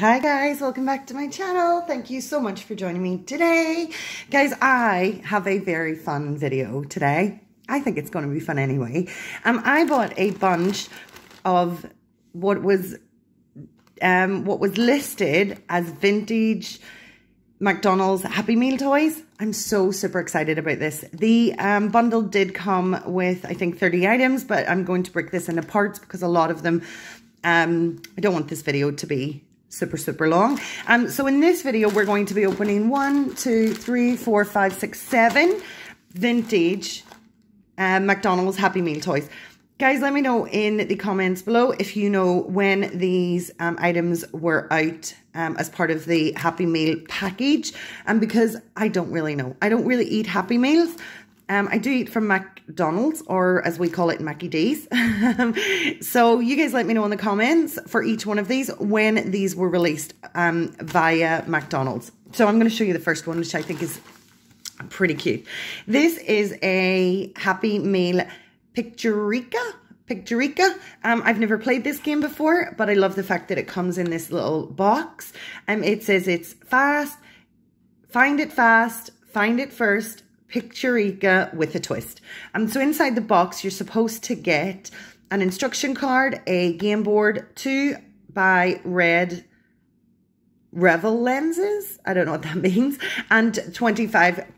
Hi guys, welcome back to my channel. Thank you so much for joining me today. Guys, I have a very fun video today. I think it's going to be fun anyway. I bought a bunch of what was listed as vintage McDonald's Happy Meal toys. I'm so super excited about this. The bundle did come with, I think, 30 items, but I'm going to break this into parts because a lot of them, I don't want this video to be super long. So in this video, we're going to be opening 1, 2, 3, 4, 5, 6, 7 vintage McDonald's Happy Meal toys. Guys, let me know in the comments below if you know when these items were out as part of the Happy Meal package. Because I don't really know. I don't really eat Happy Meals. I do eat from McDonald's, or as we call it, Mackie D's. So you guys let me know in the comments for each one of these when these were released via McDonald's. So I'm going to show you the first one, which I think is pretty cute. This is a Happy Meal Picturica. I've never played this game before, but I love the fact that it comes in this little box. It says it's fast, find it first, Picturica with a twist. So inside the box, you're supposed to get an instruction card, a game board, 2 by red Revel lenses. I don't know what that means. And 25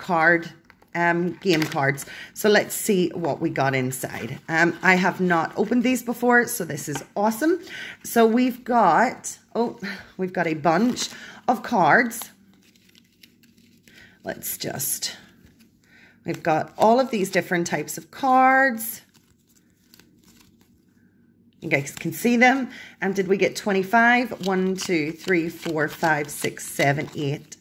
game cards. So let's see what we got inside. I have not opened these before, so this is awesome. So we've got a bunch of cards. We've got all of these different types of cards. You guys can see them. And did we get 25? 1, 2, 3, 4, 5, 6, 7, 8,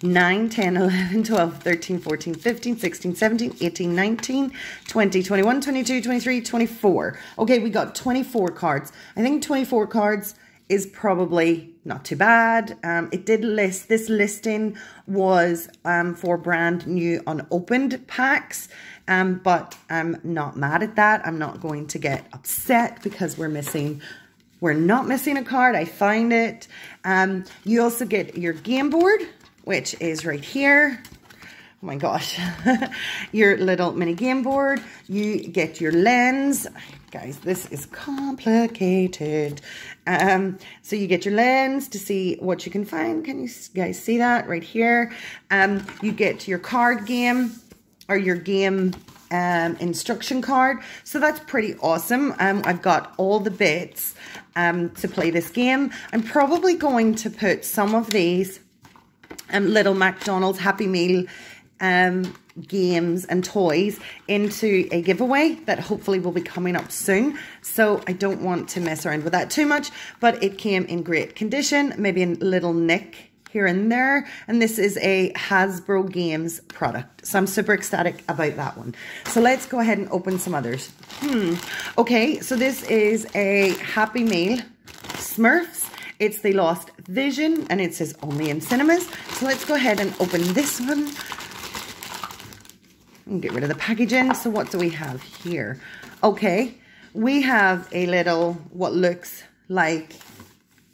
9, 10, 11, 12, 13, 14, 15, 16, 17, 18, 19, 20, 21, 22, 23, 24. Okay, we got 24 cards. I think 24 cards is probably not too bad. It did list, this listing was for brand new unopened packs, but I'm not mad at that. I'm not going to get upset because we're not missing a card. I find it. You also get your game board, which is right here. Oh my gosh. Your little mini game board. You get your lens. Guys, this is complicated. So you get your lens to see what you can find. Can you guys see that right here? You get your card game or your game instruction card. So that's pretty awesome. I've got all the bits to play this game. I'm probably going to put some of these little McDonald's Happy Meal games and toys into a giveaway that hopefully will be coming up soon. So I don't want to mess around with that too much, but it came in great condition, maybe a little nick here and there. And this is a Hasbro Games product. So I'm super ecstatic about that one. So let's go ahead and open some others. Okay, so this is a Happy Meal Smurfs. It's the Lost Vision, and it says only in cinemas. So let's go ahead and open this one. And get rid of the packaging. So what do we have here? Okay, we have a little, what looks like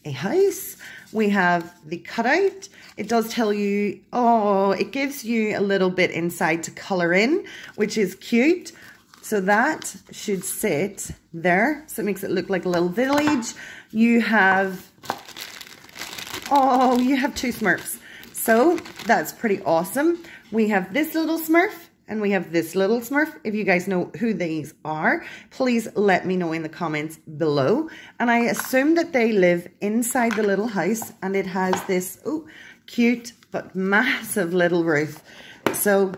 a house. We have the cutout. It does tell you, it gives you a little bit inside to color in, which is cute. So that should sit there. So it makes it look like a little village. You have, you have 2 Smurfs. So that's pretty awesome. We have this little Smurf and we have this little Smurf. If you guys know who these are, please let me know in the comments below. And I assume that they live inside the little house, and it has this cute but massive little roof. So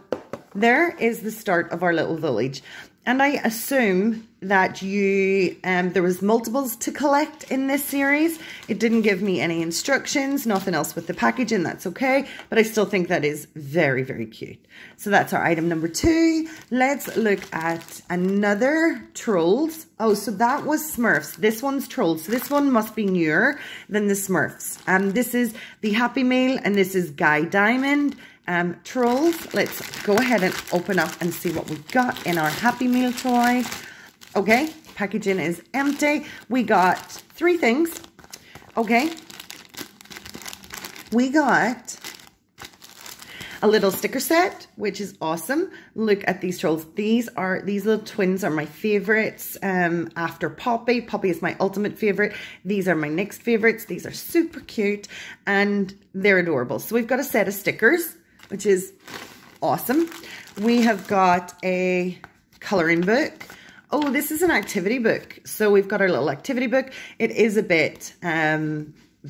there is the start of our little village. And I assume that there was multiples to collect in this series. It didn't give me any instructions, nothing else with the packaging, that's okay. But I still think that is very, very cute. So that's our item number 2. Let's look at another Trolls. Oh, so that was Smurfs. This one's Trolls. So this one must be newer than the Smurfs. This is the Happy Meal, and this is Guy Diamond. Trolls. Let's go ahead and open up and see what we got in our Happy Meal toy. Okay, packaging is empty. We got 3 things. Okay, we got a little sticker set, which is awesome. Look at these trolls. These little twins are my favorites after Poppy. Poppy is my ultimate favorite. These are my next favorites. These are super cute and they're adorable. So we've got a set of stickers, which is awesome. We have got a coloring book. Oh, this is an activity book. So we've got our little activity book. It is a bit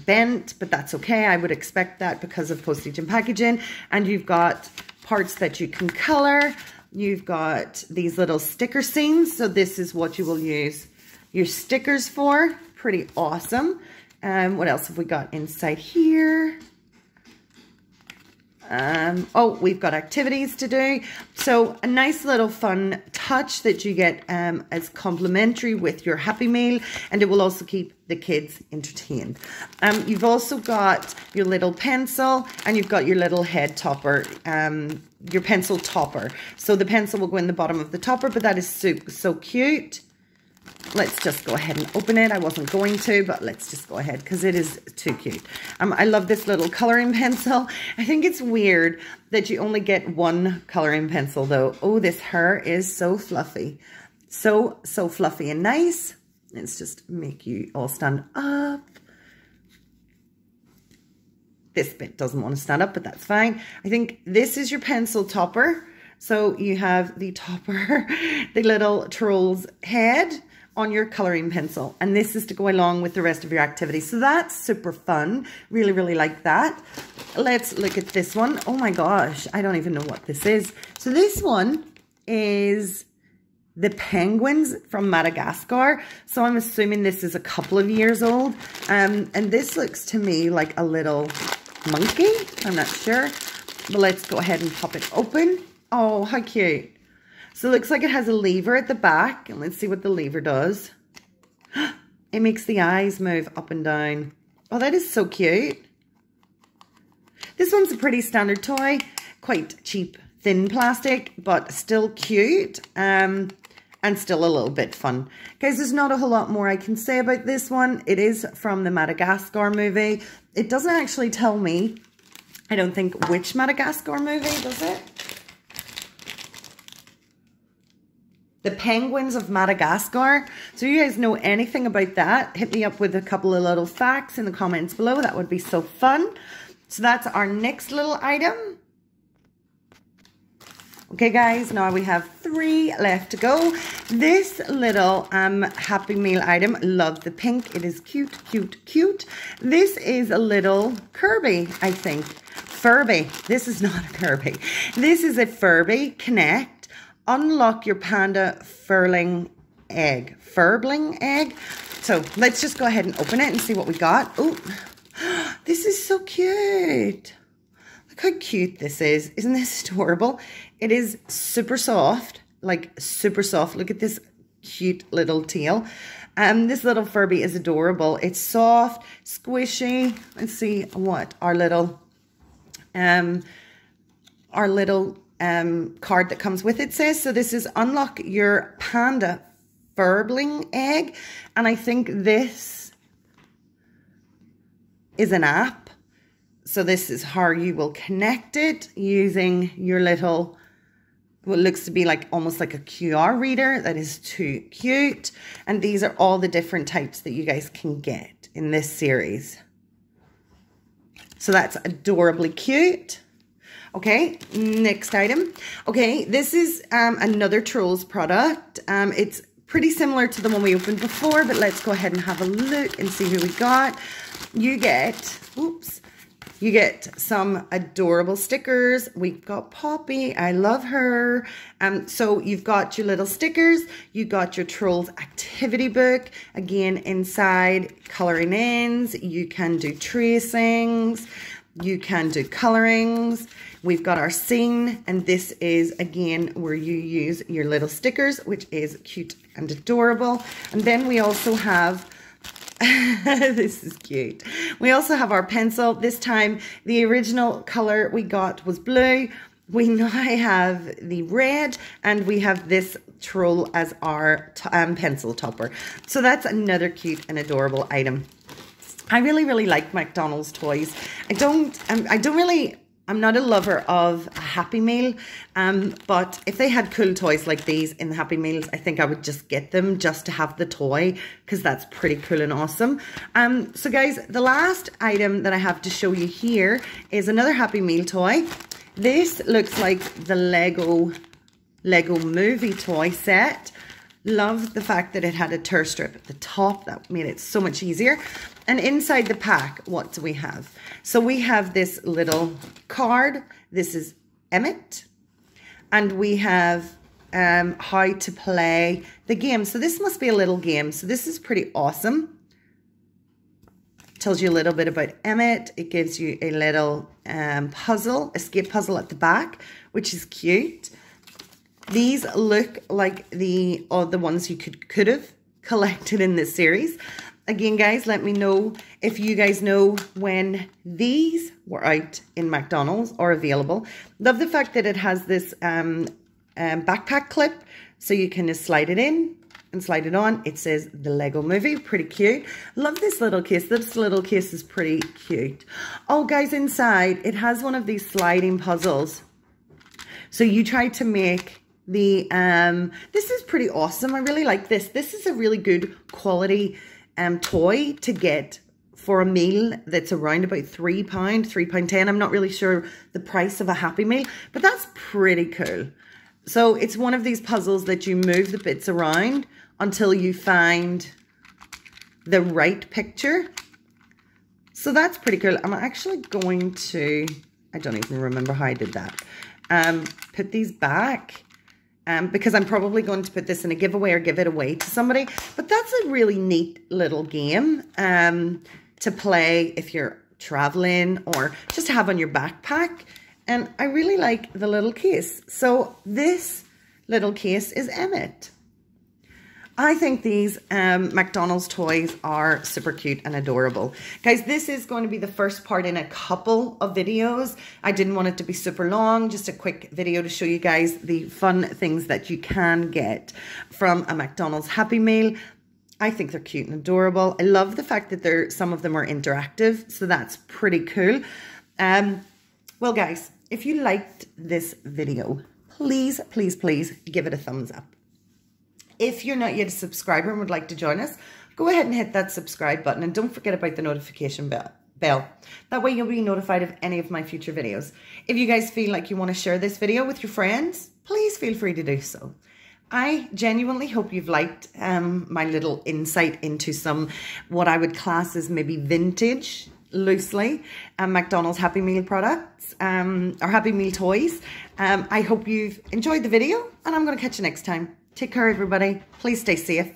bent, but that's okay. I would expect that because of postage and packaging. And you've got parts that you can color. You've got these little sticker scenes. So this is what you will use your stickers for. Pretty awesome. What else have we got inside here? Oh, we've got activities to do. So a nice little fun touch that you get as complimentary with your Happy Meal, and it will also keep the kids entertained. You've also got your little pencil, and you've got your little head topper, your pencil topper. So the pencil will go in the bottom of the topper, but that is so cute. Let's just go ahead and open it. I wasn't going to, but let's just go ahead because it is too cute. I love this little coloring pencil. I think it's weird that you only get one coloring pencil though. Oh, this hair is so fluffy. So fluffy and nice. Let's just make you all stand up. This bit doesn't want to stand up, but that's fine. I think this is your pencil topper. So you have the topper, the little troll's head on your coloring pencil, and this is to go along with the rest of your activity. So that's super fun. Really like that. Let's look at this one. Oh my gosh, I don't even know what this is. So this one is the penguins from Madagascar. So I'm assuming this is a couple of years old. And this looks to me like a little monkey. I'm not sure, but let's go ahead and pop it open. Oh, how cute. So it looks like it has a lever at the back, and let's see what the lever does. It makes the eyes move up and down. Oh, that is so cute. This one's a pretty standard toy, quite cheap, thin plastic, but still cute, and still a little bit fun. Guys, there's not a whole lot more I can say about this one. It is from the Madagascar movie. It doesn't actually tell me, I don't think, which Madagascar movie, does it? The Penguins of Madagascar. So you guys know anything about that, hit me up with a couple of little facts in the comments below. That would be so fun. So that's our next little item. Okay guys, now we have 3 left to go. This little Happy Meal item, love the pink. It is cute. This is a little Kirby, I think. Furby. This is not a Kirby. This is a Furby Connect. Unlock your Panda Furbling egg. So let's just go ahead and open it and see what we got. Oh, this is so cute. Look how cute this is. Isn't this adorable? It is super soft, like super soft. Look at this cute little tail. This little Furby is adorable. It's soft, squishy. Let's see what our little card that comes with it says. So this is unlock your Panda Furbling egg, and I think this is an app. So this is how you will connect it using your little, what looks to be like almost like a QR reader. That is too cute. And these are all the different types that you guys can get in this series. So that's adorably cute. Okay, next item. Okay, this is another Trolls product. It's pretty similar to the one we opened before, but let's go ahead and have a look and see who we got. You get, oops, you get some adorable stickers. We've got Poppy. I love her. So you've got your little stickers. You got your Trolls activity book. Again, inside coloring ends. You can do tracings. You can do colorings. We've got our scene, and this is again where you use your little stickers, which is cute and adorable. And then we also have this is cute. We also have our pencil. This time the original color we got was blue. We now have the red, and we have this troll as our pencil topper. So that's another cute and adorable item. I really, really like McDonald's toys. I'm not a lover of a Happy Meal, but if they had cool toys like these in the Happy Meals, I think I would just get them just to have the toy, because that's pretty cool and awesome. So guys, the last item that I have to show you here is another Happy Meal toy. This looks like the Lego movie toy set. Love the fact that it had a tear strip at the top. That made it so much easier. And inside the pack, what do we have? So we have this little card. This is Emmett. And we have how to play the game. So this must be a little game. So this is pretty awesome. Tells you a little bit about Emmett. It gives you a little puzzle, escape puzzle at the back, which is cute. These look like the ones you could have collected in this series. Again, guys, let me know if you guys know when these were out in McDonald's or available. Love the fact that it has this backpack clip, so you can just slide it in and slide it on. It says the Lego movie, pretty cute. Love this little case. This little case is pretty cute. Oh, guys, inside it has one of these sliding puzzles. So you try to make the, this is pretty awesome. I really like this. This is a really good quality toy to get for a meal that's around about £3, £3.10. I'm not really sure the price of a Happy Meal, but that's pretty cool. So it's one of these puzzles that you move the bits around until you find the right picture. So that's pretty cool. I'm actually going to, I don't even remember how I did that. Put these back. Because I'm probably going to put this in a giveaway or give it away to somebody. But that's a really neat little game to play if you're traveling or just to have on your backpack. And I really like the little case. So this little case is Emmett. I think these McDonald's toys are super cute and adorable. Guys, this is going to be the first part in a couple of videos. I didn't want it to be super long, just a quick video to show you guys the fun things that you can get from a McDonald's Happy Meal. I think they're cute and adorable. I love the fact that some of them are interactive, so that's pretty cool. Well, guys, if you liked this video, please, please, please give it a thumbs up. If you're not yet a subscriber and would like to join us, go ahead and hit that subscribe button, and don't forget about the notification bell. That way you'll be notified of any of my future videos. If you guys feel like you want to share this video with your friends, please feel free to do so. I genuinely hope you've liked my little insight into some, what I would class as maybe vintage, loosely, McDonald's Happy Meal products, or Happy Meal toys. I hope you've enjoyed the video, and I'm going to catch you next time. Take care, everybody. Please stay safe.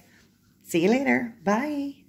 See you later. Bye.